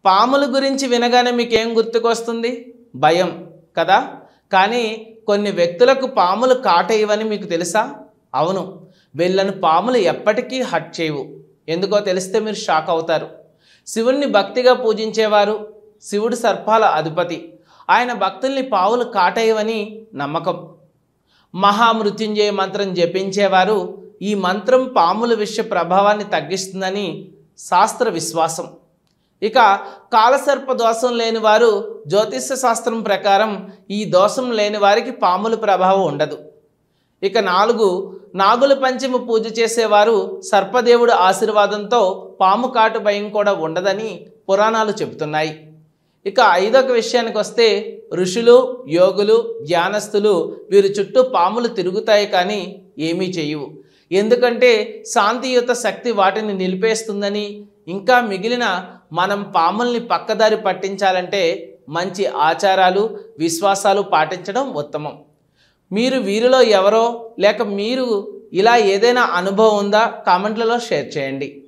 పాముల గురించి వినగానే మీకేం గుర్తుకొస్తుంది? భయం కదా? కానీ కొన్ని వ్యక్తులకు పాములు కాటేయవని మీకు తెలుసా? అవును, వీళ్ళను పాములు ఎప్పటికీ హర్ట్ చేయవు. ఎందుకో తెలిస్తే మీరు షాక్ అవుతారు. శివుణ్ణి భక్తిగా పూజించేవారు, శివుడు సర్పాల అధిపతి, ఆయన భక్తుల్ని పాములు కాటేయవని నమ్మకం. మహామృత్యుంజయ మంత్రం జపించేవారు ఈ మంత్రం పాముల విష ప్రభావాన్ని తగ్గిస్తుందని శాస్త్ర విశ్వాసం. ఇక కాలసర్ప దోషం లేని వారు జ్యోతిష్య శాస్త్రం ప్రకారం ఈ దోషం లేని వారికి పాముల ప్రభావం ఉండదు. ఇక 4 నాగుల పంచమి పూజ చేసేవారు సర్పదేవుడు ఆశీర్వాదంతో పాము కాటు భయం కూడా ఉండదని పురాణాలు చెబుతున్నాయి. ఇక 5వ విషయానికి వస్తే ఋషులు, యోగులు, ధ్యానస్తులు వీరి చుట్టూ పాములు తిరుగుతాయి కానీ ఏమీ చేయవు. ఎందుకంటే శాంతియుత శక్తి వాటిని నిలిపేస్తుందని, ఇంకా మిగిలిన మనం పాముల్ని పక్కదారి పట్టించాలంటే మంచి ఆచారాలు, విశ్వాసాలు పాటించడం ఉత్తమం. మీరు వీరిలో ఎవరో లేక మీరు ఇలా ఏదైనా అనుభవం ఉందా? కామెంట్లలో షేర్ చేయండి.